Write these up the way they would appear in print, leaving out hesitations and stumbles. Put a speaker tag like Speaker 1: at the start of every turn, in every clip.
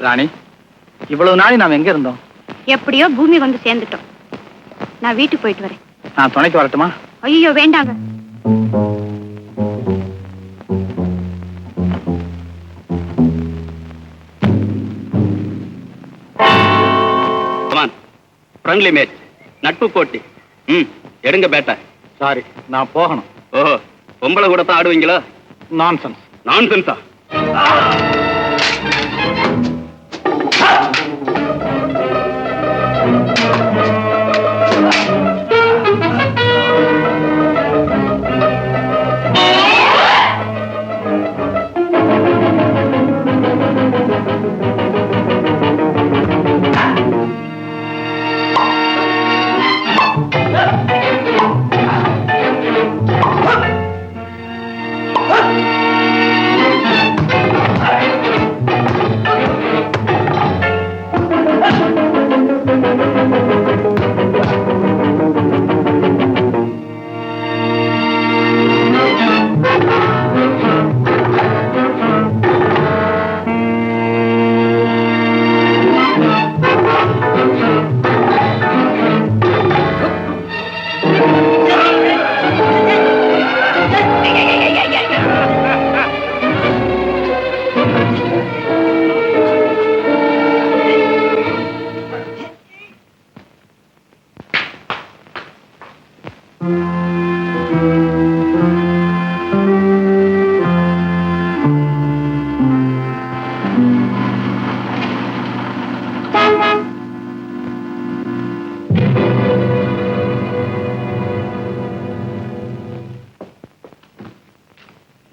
Speaker 1: ராணி, இவ்வளவு நாளை நாம் எங்க இருந்தோம்?
Speaker 2: எப்படியோ பூமி வந்து சேர்ந்துட்டோம். நான் வீட்டுக்கு போயிட்டு வரேன்.
Speaker 1: நான் துணைக்கு வரட்டுமா?
Speaker 2: ஐயோ வேண்டாங்க.
Speaker 3: ஃப்ரெண்ட்லி மேட்ச், நட்பு போட்டி. எடுங்க பேட்டா.
Speaker 1: சாரி, நான் போகணும்.
Speaker 3: ஓஹோ, பொம்பளை கூட தான் ஆடுவீங்களா?
Speaker 1: நான்சென்ஸ்.
Speaker 3: நான்சென்ஸா?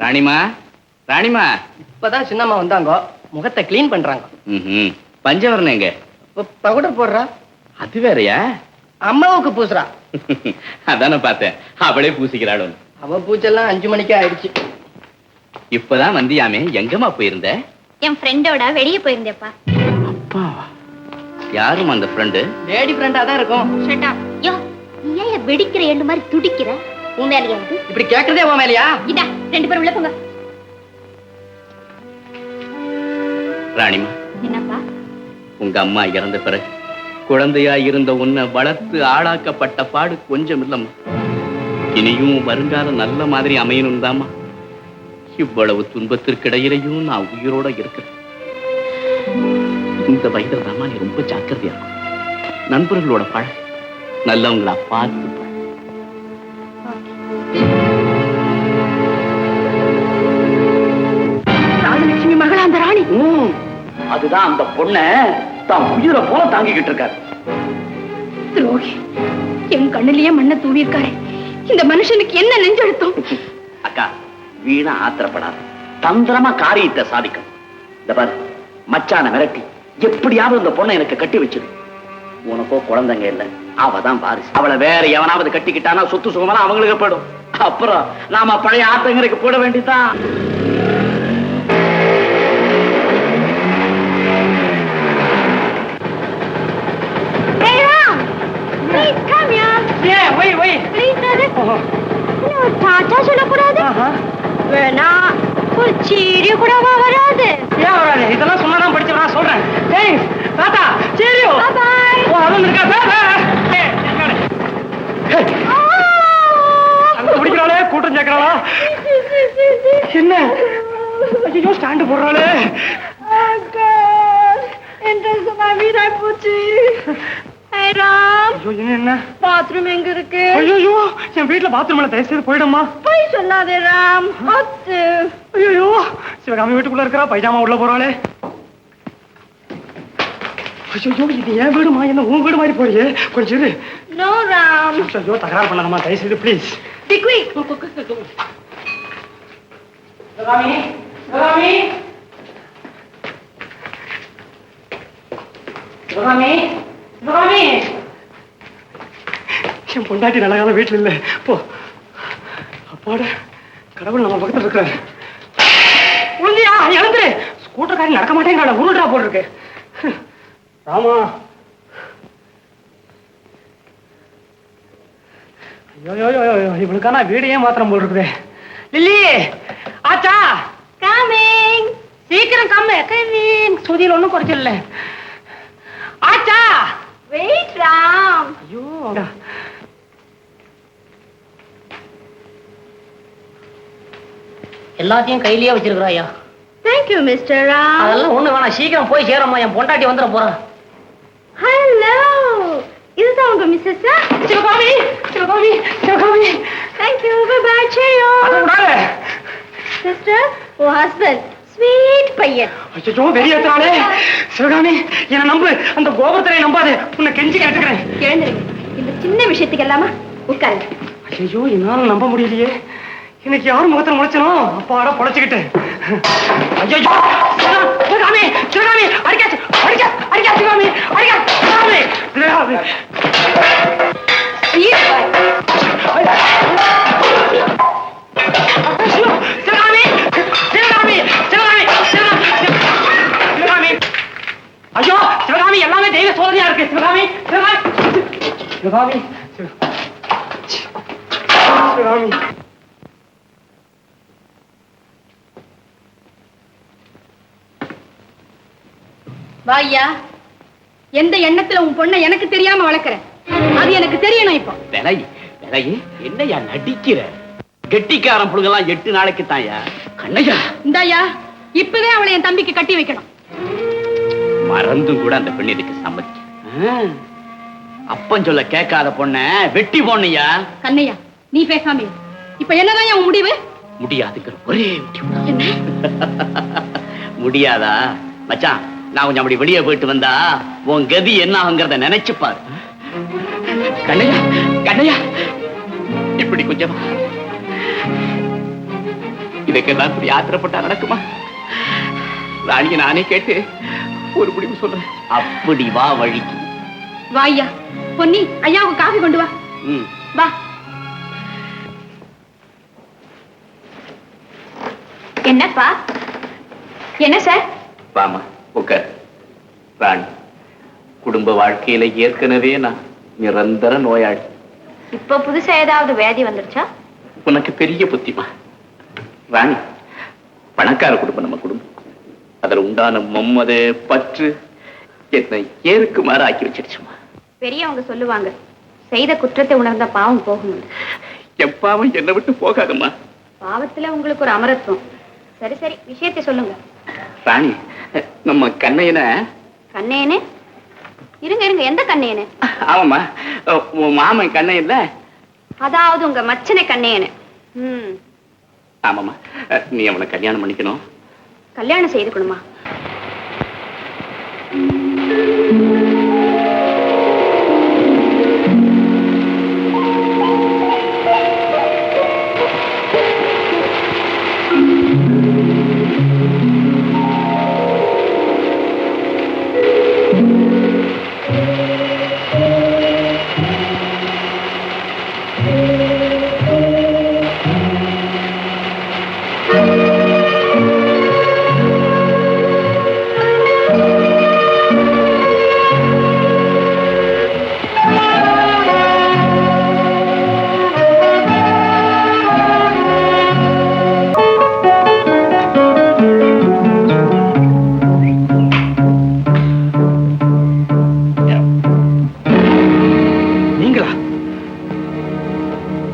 Speaker 3: ராணிமா, ராணிமா.
Speaker 4: இப்பதான் சின்னம்மா வந்தாங்க, முகத்தை கிளீன் பண்றாங்க.
Speaker 3: பஞ்சவரணம் எங்க?
Speaker 4: பவுடர் போடுறா.
Speaker 3: அது வேறயா?
Speaker 4: அம்மாவுக்கு பூசுறா.
Speaker 3: அதான பார்த்தேன், அவளே பூசிக்கிறாள்.
Speaker 4: அவ பூச்செல்லாம் 5 மணிக்கே ஆயிடுச்சு.
Speaker 3: இப்பதான் வந்தியாமே, எங்கம்மா போயிருந்த?
Speaker 2: என் ஃப்ரெண்டோட வெளியே போயிருந்தேப்பா.
Speaker 3: அப்பா, யாரும் அந்த ஃப்ரெண்டு?
Speaker 4: லேடி ஃப்ரெண்டா தான் இருக்கும்.
Speaker 2: Shut up. யோ, நீ ஏன் வெடிக்கிற எண்டு மாதிரி துடிக்கிற? உன் மேலையா இது?
Speaker 4: இப்படி கேக்குறதே உன் மேலையா?
Speaker 2: இதா, 2 பேரும் உள்ள போங்க.
Speaker 3: ராணிமா.
Speaker 2: என்னப்பா?
Speaker 3: உங்க அம்மா இறந்த பிறகு குழந்தையா இருந்த உன்னை வளர்த்து ஆளாக்கப்பட்ட பாடு கொஞ்சம் இல்லம்மா. இனியும் வருங்கால நல்ல மாதிரி அமையணும் தாமா இவ்வளவு துன்பத்திற்கிடையிலையும் நான் உயிரோட இருக்கிறேன். இந்த வயதுல தாமா நீ ரொம்ப ஜாக்கிரதையா இருக்கும். நண்பர்களோட பழ நல்லவங்களா பார்த்து.
Speaker 2: ராஜலட்சுமி மகளா அந்த ராணி?
Speaker 3: அதுதான் அந்த பொண்ணை தான் உயிரை போல தாங்கிக்கிட்டு இருக்காரு.
Speaker 2: துரோகி, என் கண்ணிலேயே மண்ணை தூவி இருக்காரு. இந்த மனுஷனுக்கு என்ன நெஞ்செழுத்தம்?
Speaker 3: அக்கா, வீணா ஆத்திரப்படாத, தந்திரமா காரியத்தை சாதிக்கும். இந்த பாரு, மச்சான மிரட்டி எப்படியாவது இந்த பொண்ணை எனக்கு கட்டி வச்சிரு. உனக்கோ குழந்தைங்க இல்ல, அவதான் வாரிசு. அவளை வேற எவனாவது கட்டிக்கிட்டானா சொத்து சுகமான அவங்களுக்கு போயிடும். அப்புறம் நாம பழைய ஆத்தங்கரைக்கு போட வேண்டியதான்.
Speaker 2: டாட்டா சொல்லக்கூடாது. வேணா ஒரு சீரிய கூட வராது.
Speaker 4: ஏன் வராது? இதெல்லாம் சொன்னாதான் படிச்சு நான் சொல்றேன். தாத்தா சீரியோ பிடிக்கிறாளே, கூட்டம் சேர்க்கிறாளா? என்ன ஐயோ ஸ்டாண்டு போடுறாளே.
Speaker 2: வீடாய் போச்சு.
Speaker 4: என்ன
Speaker 2: பாத்ரூம் எங்க இருக்கு?
Speaker 4: ஐயோ, என் வீட்டுல பாத்ரூம்ல தயவு செய்து போயிடுமா.
Speaker 2: போய் சொல்லாதே ராம்.
Speaker 4: ஐயோ, சிவகாமி வீட்டுக்குள்ள இருக்கிறா, பைஜாமா உள்ள போறாளே. ஐயோ, இது என் வீடுமா, என்ன உன் வீடு மாதிரி போறியே, கொஞ்சம் இரு.
Speaker 2: நோ ராம்.
Speaker 4: ஐயோ, தகராறு பண்ணாதம்மா, தயவு செய்து ப்ளீஸ். சிவகாமி, சிவகாமி, சிவகாமி, சிவகாமி. என் பொண்டாட்டி நல்ல காலம் வீட்டுல இல்ல. போ. அப்பாட, கடவுள் நம்ம பக்கத்துல இருக்கிறாரு. உளுந்தியா, எழுந்துரு. ஸ்கூட்டர்காரி நடக்க மாட்டேங்கிறாள, உருள்றா போட்டிருக்கு. ராமா, ஐயோ இவளுக்கான வீடையே மாத்திரம் போல் இருக்குதே. லில்லி, ஆச்சா?
Speaker 2: கமிங்.
Speaker 4: சீக்கிரம் கம்மி சுதியில் ஒண்ணும் குறைச்சல. ஆச்சா
Speaker 2: வெயிட் ராம்.
Speaker 4: ஐயோ எல்லாத்தையும் கையிலேயே வச்சிருக்கிறாயா?
Speaker 2: Thank you mister Ram.
Speaker 4: அதெல்லாம் ஒண்ணு வேணாம், சீக்கிரம் போய் சேரம்மா, என் பொண்டாட்டி வந்துட போறா.
Speaker 2: ஹலோ, இதுதான் உங்க missus?
Speaker 4: Sivakami Sivakami Sivakami.
Speaker 2: Thank you. Bye bye. Cheerio. Sister, உன் ஹஸ்பண்ட் ஸ்வீட் பையன்.
Speaker 4: ஐயோ வெளியேற்றானே. சிவகாமி என்ன நம்பு, அந்த கோபுரத்திலே நம்பாதே, உன்னை கெஞ்சி கேட்டுக்கிறேன்.
Speaker 2: எழுந்திருங்க, இந்த சின்ன விஷயத்துக்கு எல்லாமா உட்காருங்க.
Speaker 4: ஐயோ என்னால நம்ப முடியலையே, இன்னைக்கு யாரும் முகத்துல முளைச்சனோ அப்பாட பொழைச்சுக்கிட்டேன். ஐயோ சிவகாமி சிவகாமி அடிக்க அடிக்க அடிக்க சிவகாமி அடிக்க சிவகாமி சிவகாமி. சிவகாமி சிவகாமி சிவகாமி சிவகாமி. ஐயோ சிவகாமி எல்லாமே தெய்வ சோதனையா இருக்கு. சிவகாமி சிவகாமி சிவகாமி சிவகாமி.
Speaker 2: வாய்யா, எந்த எண்ணத்துல உன் பொண்ணை எனக்கு தெரியாம வளர்க்கற, அது எனக்கு தெரியணும். இப்போ
Speaker 3: என்னையா நடிக்கிற? கெட்டிக்காரன் புழுங்கெல்லாம் 8 நாளைக்கு தாயா. கண்ணையா
Speaker 2: இந்தாயா, இப்பவே அவளை என் தம்பிக்கு கட்டி வைக்கணும்.
Speaker 3: மறந்தும் கூட அந்த பெண் இதுக்கு சம்மதிக்க. அப்பன் சொல்ல கேட்காத பொண்ண வெட்டி போன்னையா.
Speaker 2: கண்ணையா, நீ பேசாம இரு. இப்ப என்னதான் உன் முடிவு?
Speaker 3: முடியாதுங்கிற ஒரே முடிவு. முடியாதா மச்சான்? நான் கொஞ்சம் அப்படி வெளியே போயிட்டு வந்தா உன் கதி என்ன ஆகுங்கிறத நினைச்சு பாரு. கண்ணையா கண்ணையா, இப்படி கொஞ்சம் இதுக்கெல்லாம் இப்படி ஆத்திரப்பட்டா நடக்குமா? ராணிய நானே கேட்டு ஒரு முடிவு சொல்றேன். அப்படி வா வழிக்கு.
Speaker 2: வாய்யா, பொன்னி ஐயாவுக்கு காஃபி கொண்டு வா. வா. என்னப்பா? என்ன சார்?
Speaker 3: வாமா உட்கார். ராணி, குடும்ப வாழ்க்கையில ஏற்கனவே நான் நிரந்தர நோயாளி.
Speaker 2: இப்ப புதுசா ஏதாவது வியாதி வந்துருச்சா?
Speaker 3: உனக்கு பெரிய புத்திமா. ராணி, பணக்கார குடும்பம் நம்ம குடும்பம். அதுல உண்டான மம்மத பற்று என்னை ஏற்குமாறு ஆக்கி வச்சிருச்சுமா.
Speaker 2: பெரியவங்க சொல்லுவாங்க, செய்த குற்றத்தை உணர்ந்த பாவம் போகும்.
Speaker 3: என் பாவம் என்னை விட்டு போகாதம்மா.
Speaker 2: பாவத்துல உங்களுக்கு ஒரு அமரத்துவம். சரி சரி, விஷயத்தை சொல்லுங்க.
Speaker 3: ராணி, நம்ம கண்ணையனை.
Speaker 2: கண்ணையனே? இருங்க இருங்க, எந்த கண்ணையனே?
Speaker 3: ஆமாம்மா, உன் மாமன் கண்ணையன்ல.
Speaker 2: அதாவது உங்க மச்சனை கண்ணையனே.
Speaker 3: ஆமாம்மா, நீ அவனை கல்யாணம் பண்ணிக்கணும்.
Speaker 2: கல்யாணம் செய்துக்கணுமா?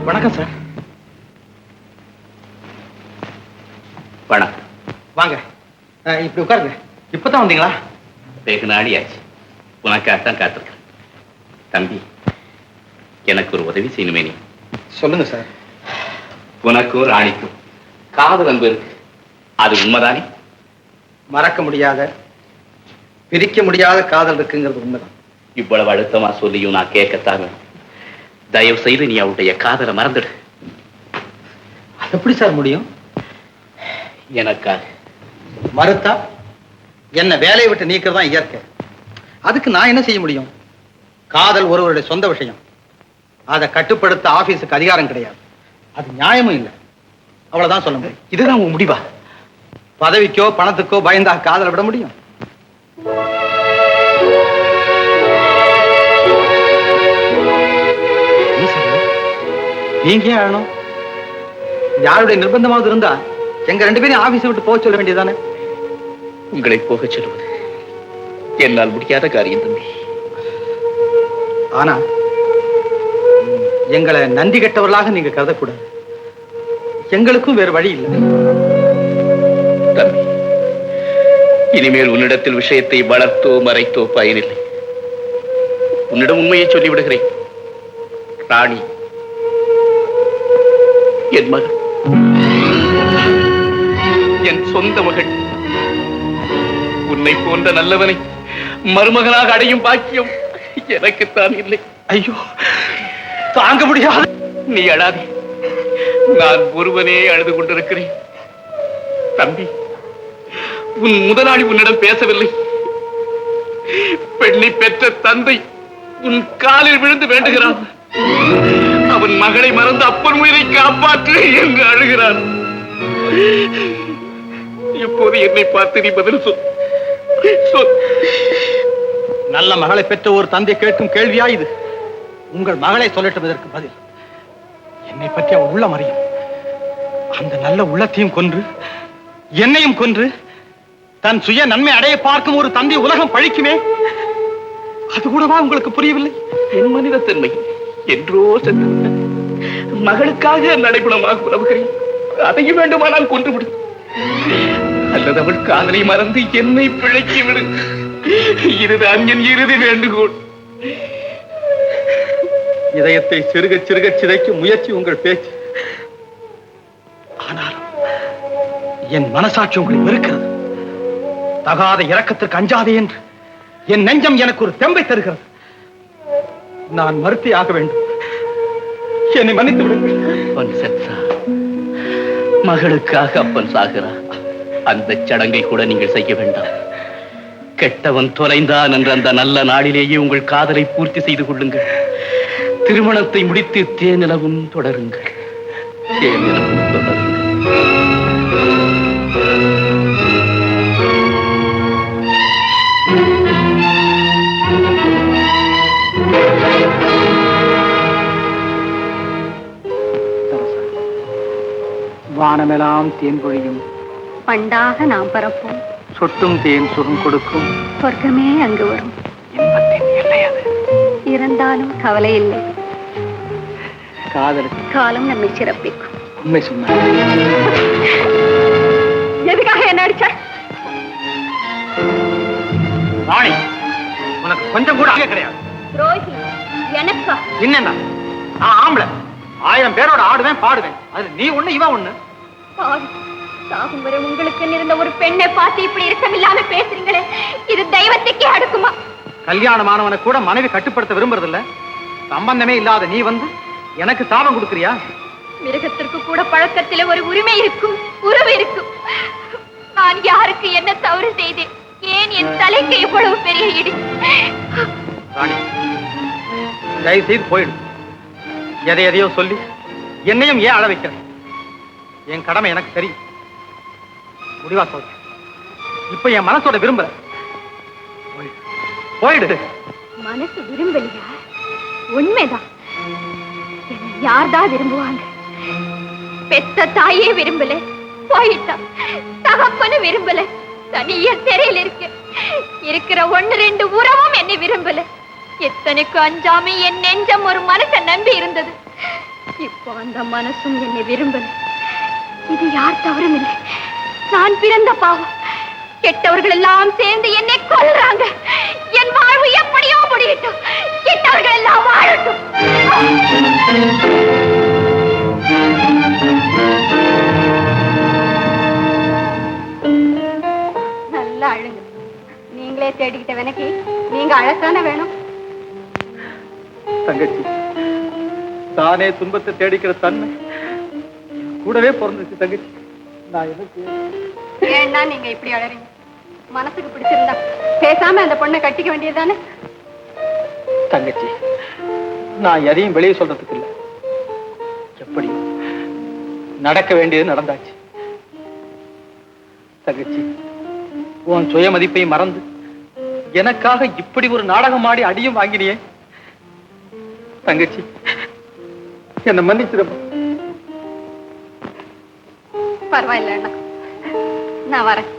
Speaker 1: வணக்கம் சார்.
Speaker 3: வணக்கம்.
Speaker 1: வாங்க, இப்படி உட்காருங்க. இப்பதான் வந்தீங்களா?
Speaker 3: வெகு நாளி ஆச்சு. உனக்காகத்தான் காத்திருக்கேன். தம்பி, எனக்கு ஒரு உதவி செய்யணுமே. நீ
Speaker 1: சொல்லுங்க சார்.
Speaker 3: உனக்கும் ராணிக்கும் காதல் அன்பு இருக்கு, அது உண்மைதானே?
Speaker 1: மறக்க முடியாத, பிரிக்க முடியாத காதல் இருக்குங்கிறது உண்மைதான்.
Speaker 3: இவ்வளவு அழுத்தமா சொல்லியும் நான் கேட்கத்தான் வேணும். தயவு செய்து நீ அவளுடைய காதலை மறந்துடு.
Speaker 1: அது எப்படி சார் முடியும்?
Speaker 3: எனக்காக.
Speaker 1: மறுத்தா என்ன வேலையை விட்டு நீக்கிறதா இயற்கை. அதுக்கு நான் என்ன செய்ய முடியும்? காதல் ஒருவருடைய சொந்த விஷயம். அதை கட்டுப்படுத்த ஆபீஸுக்கு அதிகாரம் கிடையாது. அது நியாயமும் இல்லை. அவ்வளவுதான் சொல்ல முடியும்.
Speaker 3: இதுதான் உன் முடிவா?
Speaker 1: பதவிக்கோ பணத்துக்கோ பயந்தா காதலை விட முடியும்? நீங்க ஏன் ஆகணும்? யாருடைய நிர்பந்தமாவது இருந்தா எங்க 2 பேரையும் ஆபீஸ் விட்டு போக சொல்ல வேண்டியதானே?
Speaker 3: உங்களை போகச் சொல்வது என்னால் முடியாத காரியம் தம்பி.
Speaker 1: ஆனா எங்களை நன்றி கெட்டவர்களாக நீங்க கருதக்கூடாது. எங்களுக்கும் வேறு வழி இல்லை.
Speaker 3: தம்பி, இனிமேல் உன்னிடத்தில் விஷயத்தை வளர்த்தோ மறைத்தோ பயனில்லை. உன்னிடம் உண்மையை சொல்லிவிடுகிறேன். ராணி என் மகள், என் சொந்த மகள். உன்னை போன்ற நல்லவனை மருமகனாக அடையும் பாக்கியம் எனக்குத்தான் இல்லை.
Speaker 1: ஐயோ, தாங்க முடியாது.
Speaker 3: நீ அழாதே, நான் ஒருவனே அழுது கொண்டிருக்கிறேன். தம்பி, உன் முதலாளி உன்னிடம் பேசவில்லை. பெண்ணை பெற்ற தந்தை உன் காலில் விழுந்து வேண்டுகிறான். அவன் மகளை மறந்து அப்பன் உயிரை காப்பாற்று என்று அழுகிறான். இப்போது என்னை பார்த்து நீ பதில் சொல்.
Speaker 1: நல்ல மகளை பெற்ற ஒரு தந்தை கேட்கும் கேள்வியா இது? உங்கள் மகளை சொல்லட்டும். இதற்கு பதில் என்னை பற்றி அவள் உள்ளம் அறியும். அந்த நல்ல உள்ளத்தையும் கொன்று என்னையும் கொன்று தன் சுய நன்மை அடைய பார்க்கும் ஒரு தந்தை உலகம் பழிக்குமே, அது கூடவா உங்களுக்கு புரியவில்லை?
Speaker 3: என் மனிதத்தன்மை என்றோ சென்று மகளுக்காக நடைபுணமாக உறவுகிறேன். அதையும் வேண்டுமானால் கொன்றுவிடு, அல்லது அவள் காதலை மறந்து என்னை பிழைக்கி விடு. இதுதான் என் இறுதி வேண்டுகோள்.
Speaker 1: இதயத்தை சிறுக சிறுக சிதைக்கும் முயற்சி உங்கள் பேச்சு. ஆனாலும் என் மனசாட்சி உங்களை வெறுக்கிறது. தகாத இரக்கத்திற்கு அஞ்சாதே என்று என் நெஞ்சம் எனக்கு ஒரு தெம்பை தருகிறது. நான் மறுத்தே ஆக வேண்டும். என்னை மன்னித்து விடுங்கள்.
Speaker 3: மகளுக்காக அப்பன் சாகிறார். அந்த சடங்கை கூட நீங்கள் செய்ய வேண்டாம். கெட்டவன் தொலைந்தான் என்ற அந்த நல்ல நாளிலேயே உங்கள் காதலை பூர்த்தி செய்து கொள்ளுங்கள். திருமணத்தை முடித்து தேனிலவும் தொடருங்கள். தேனிலவும் தொடருங்கள்.
Speaker 1: வானமெல்லாம் தேன் பொழியும்,
Speaker 2: பண்டாக நாம் பரப்போம்,
Speaker 1: சொட்டும் தேன் சுகம் கொடுக்கும்,
Speaker 2: சொர்க்கமே அங்கு வரும்.
Speaker 1: இன்பத்தின் எல்லை அது.
Speaker 2: இருந்தாலும் கவலை இல்லை,
Speaker 1: காதலுக்கு
Speaker 2: காலம் நம்மை சிறப்பிக்கும்.
Speaker 1: உண்மை சொன்ன
Speaker 2: எதுக்காக என்ன அடிச்ச?
Speaker 1: ராணி, உனக்கு கொஞ்சம் கூட ஆக கிடையாது.
Speaker 2: துரோகி எனக்கா?
Speaker 1: என்னன்னா, நான் ஆம்பளை, 1000 பேரோட ஆடுவேன் பாடுவேன். அது நீ ஒண்ணு இவன் ஒண்ணு.
Speaker 2: பாவி, சாகும் வரை உங்களுக்கு இருந்த ஒரு பெண்ணை பார்த்து இப்படி இஷ்டமில்லாம பேசுறீங்களே, இது தெய்வத்துக்கே அடுக்குமா?
Speaker 1: கல்யாணமானவனை கூட மனைவி கட்டுப்படுத்த விரும்புறது இல்ல. சம்பந்தமே இல்லாத நீ வந்து எனக்கு சாபம் கொடுக்கறியா?
Speaker 2: மிருகத்திற்கு கூட பழக்கத்தில ஒரு உரிமை இருக்கும், உறவு இருக்கும். நான் யாருக்கு என்ன தவறு செய்தேன்? ஏன் என் தலைக்கு இவ்வளவு பெரிய இடி?
Speaker 1: ராணி, தயவு செய்து போயிடு. எதையோ சொல்லி என்னையும் ஏன் அழ வைக்கிறேன்? என் கடமை எனக்கு தெரியும். முடிவா சொல். இப்ப என் மனசோட விரும்பல. போயிடு.
Speaker 2: மனசு விரும்பலையா? உண்மைதான். யார்தான் விரும்புவாங்க? பெத்த தாயே விரும்பல, போயிட்டா. தகப்பனு விரும்பல, தனிய சிறையில் இருக்கு. இருக்கிற 1-2 உறவும் என்னை விரும்பல. எத்தனைக்கு அஞ்சாம என் நெஞ்சம் ஒரு மனசை நம்பி இருந்தது. இப்போ அந்த மனசும் என்னை விரும்பல. இது யார் தவறும் இல்லை, நான் பிறந்த பாவம். கெட்டவர்கள் எல்லாம் சேர்ந்து என்னை கொல்றாங்க. என் வாழ்வு எப்படியோ முடியட்டும், கெட்டவர்கள் எல்லாம் வாழட்டும். நல்லா அழுங்க. நீங்களே தேடிக்கிட்ட வினக்கி நீங்க அழத்தானே வேணும்.
Speaker 1: தங்கச்சி, தானே துன்பத்தை தேடிக்கிற தன்மை கூடவே பிறந்துச்சு. தங்கச்சி, நான் எனக்கு
Speaker 2: ஏன்னா நீங்க இப்படி அழறீங்க? மனசுக்கு பிடிச்சிருந்தா பேசாம அந்த பொண்ணை கட்டிக்க வேண்டியதுதானே?
Speaker 1: தங்கச்சி, நான் எதையும் வெளியே சொல்றதுக்கு இல்லை. எப்படி நடக்க வேண்டியது நடந்தாச்சு. தங்கச்சி, உன் சுய மதிப்பை மறந்து எனக்காக இப்படி ஒரு நாடகம் ஆடி அடியும் வாங்கினியே. தங்கச்சி, என்ன மன்னிச்சிடமா?
Speaker 2: பரவாயில்ல அண்ணா, நான் வரேன்.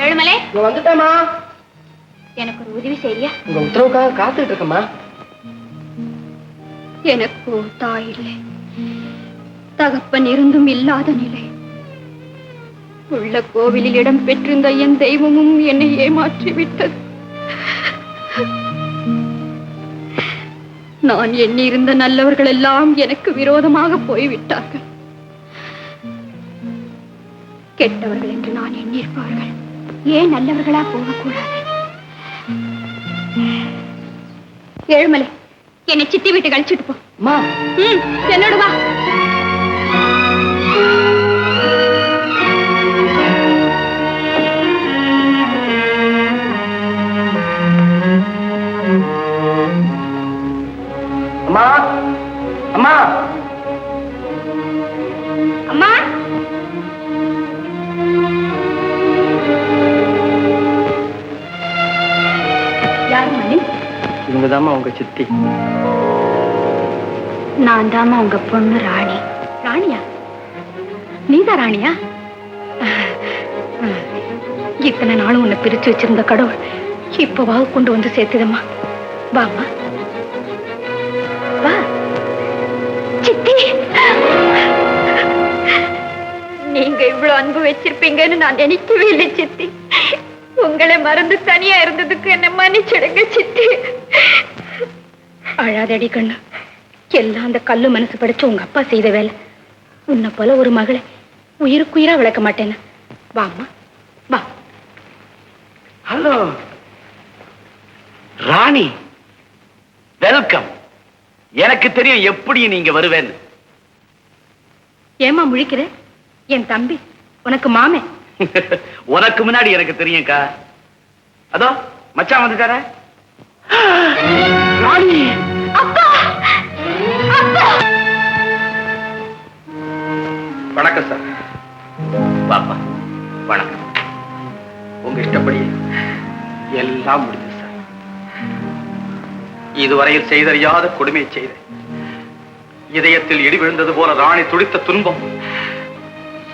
Speaker 2: ஏழுமலை,
Speaker 4: வந்துட்டேமா.
Speaker 2: எனக்கு ஒரு உதவி செய்ய.
Speaker 4: உங்க உத்தரவுக்காக காத்துட்டு இருக்கமா.
Speaker 2: எனக்கு தாய் இல்லை, தகப்பன் இருந்தும் இல்லாத நிலை. உள்ள கோவிலில் இடம் பெற்றிருந்த என் தெய்வமும் என்னை ஏமாற்றி விட்டது. நான் எண்ணியிருந்த நல்லவர்கள் எல்லாம் எனக்கு விரோதமாக போய்விட்டார்கள். கெட்டவர்கள் என்று நான் எண்ணியிருப்பார்கள், ஏன் நல்லவர்களா போகக்கூடாது? ஏழுமலை, என்னை சித்தி வீட்டு கழிச்சுட்டு போ. என்னோட வா.
Speaker 4: அம்மா, அம்மா,
Speaker 2: அம்மா, யார் மணி?
Speaker 4: இவங்கதாம்மா உங்க சித்தி.
Speaker 2: நான் தாமா உங்க பொண்ணு ராணி. ராணியா? நீதான் ராணியா? இத்தனை நாளும் உன்னை பிரிச்சு வச்சிருந்த கடவுள் இப்பவா கொண்டு வந்து சேர்த்துதம்மா. வாமா, வா. சித்தி, நீங்க இவ்வளவு அன்பு வச்சிருப்பீங்கன்னு நான் நினைக்கவே இல்லை சித்தி. உங்களை மறந்து தனியா இருந்ததுக்கு என்ன மன்னிச்சிடுங்க சித்தி. அழாதடி கண்ணு, எல்லாம் அந்த கல்லு மனசு படிச்சு உங்க அப்பா செய்த வேலை. உன்னை போல ஒரு மகளை உயிருக்குயிரா விளக்க மாட்டேன்னு. வாம்மா, வா.
Speaker 3: ஹலோ ராணி, வெல்கம். எனக்கு தெரியும் எப்படி நீங்க வருவேன்னு.
Speaker 2: ஏமா முழிக்கிற? என் தம்பி, உனக்கு மாமே.
Speaker 3: உனக்கு முன்னாடி எனக்கு தெரியும்க்கா. அதோ மச்சான் வந்துட்டார. ராணி,
Speaker 2: அப்பா, அப்பா.
Speaker 1: வணக்கம் சார்.
Speaker 3: பாப்பா வணக்கம்.
Speaker 1: உங்க இஷ்டப்படி எல்லாம் முடிஞ்சு சார். இதுவரையில் செய்தறியாத கொடுமையை செய்த, இதயத்தில் இடி விழுந்தது போல ராணி துடித்த துன்பம்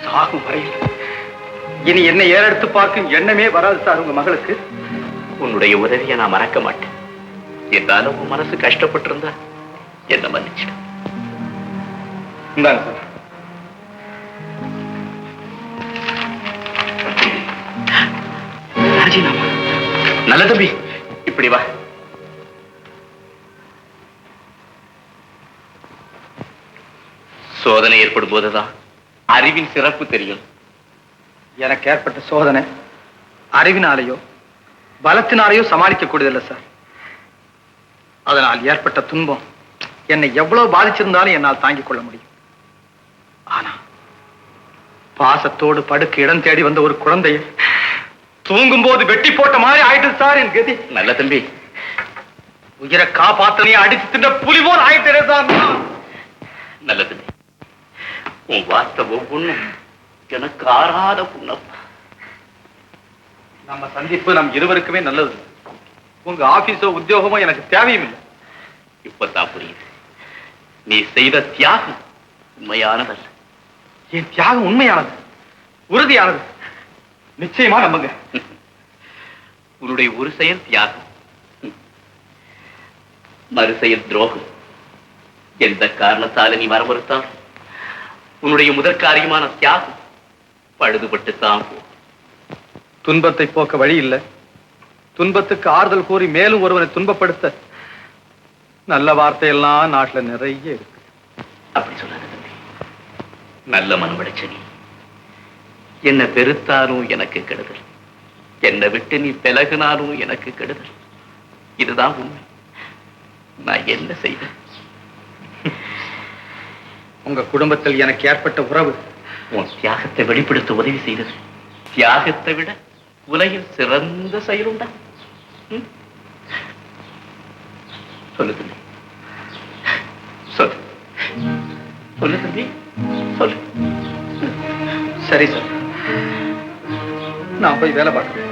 Speaker 1: சாகும் வரையில் இனி என்னை ஏறெடுத்து பார்க்கும் எண்ணமே வராது சார் உங்க மகளுக்கு.
Speaker 3: உன்னுடைய உதவியை நான் மறக்க மாட்டேன். இருந்தாலும் உன் மனசு கஷ்டப்பட்டு இருந்தா என்ன மன்னிச்சிடும்.
Speaker 1: இந்தாங்க சார்.
Speaker 3: ராஜினாமா. நல்ல தம்பி, இப்படி வா. சோதனை ஏற்படும் போதுதான் அறிவின் சிறப்பு தெரியும்.
Speaker 1: எனக்கு ஏற்பட்ட சோதனை அறிவினாலேயோ பலத்தினாலேயோ சமாளிக்க கூடியதில்லை சார். அதனால் ஏற்பட்ட துன்பம் என்னை எவ்வளவு பாதிச்சிருந்தாலும் என்னால் தாங்கிக் கொள்ள முடியும். ஆனா பாசத்தோடு படுக்க இடம் தேடி வந்த ஒரு குழந்தையை தூங்கும் போது வெட்டி போட்ட மாதிரி ஆயிட்டு சார் என் கதி.
Speaker 3: நல்ல தம்பி,
Speaker 1: உயிரை காப்பாத்தனையே அடித்து தின்ற புலி போல் ஆயிட்டே சார்.
Speaker 3: நல்ல தம்பி, உன் வார்த்தை ஒவ்வொன்றும் எனக்கு ஆறாத புண்ணப்பா.
Speaker 1: நம்ம சந்திப்பு நம் இருவருக்குமே நல்லது. உங்க ஆபீஸோ உத்தியோகமோ எனக்கு தேவையும் இல்லை.
Speaker 3: இப்பதான் புரியுது. நீ செய்த தியாகம் உண்மையானதல்ல.
Speaker 1: என் தியாகம் உண்மையானது, உறுதியானது. நிச்சயமா நம்புங்க.
Speaker 3: உன்னுடைய ஒரு செயல் தியாகம், மறு செயல் துரோகம். எந்த காரணத்தால நீ மரமறுத்தால் உன்னுடைய முதற் காரியமான தியாகம் பழுதுபட்டுத்தான் போ.
Speaker 1: துன்பத்தை போக்க வழி இல்லை. துன்பத்துக்கு ஆறுதல் கூறி மேலும் ஒருவனை துன்பப்படுத்த நல்ல வார்த்தையெல்லாம் நாட்டுல நிறைய இருக்கு.
Speaker 3: அப்படி சொல்லாத தம்பி. நல்ல மனம் படைச்ச நீ என்ன வெறுத்தாலும் எனக்கு கெடுதல், என்னை விட்டு நீ விலகினாலும் எனக்கு கெடுதல். இதுதான் உண்மை. நான் என்ன செய்வேன்?
Speaker 1: உங்க குடும்பத்தில் எனக்கு ஏற்பட்ட உறவு
Speaker 3: உன் தியாகத்தை வெளிப்படுத்த உதவி செய்தது. தியாகத்தை விட உலகில் சிறந்த செயலுண்டா? சொல்லு தம்பி, சொல்லு. சொல்லு தம்பி, சொல்லு.
Speaker 1: சரி சார், நான் போய் வேலை பார்க்கிறேன்.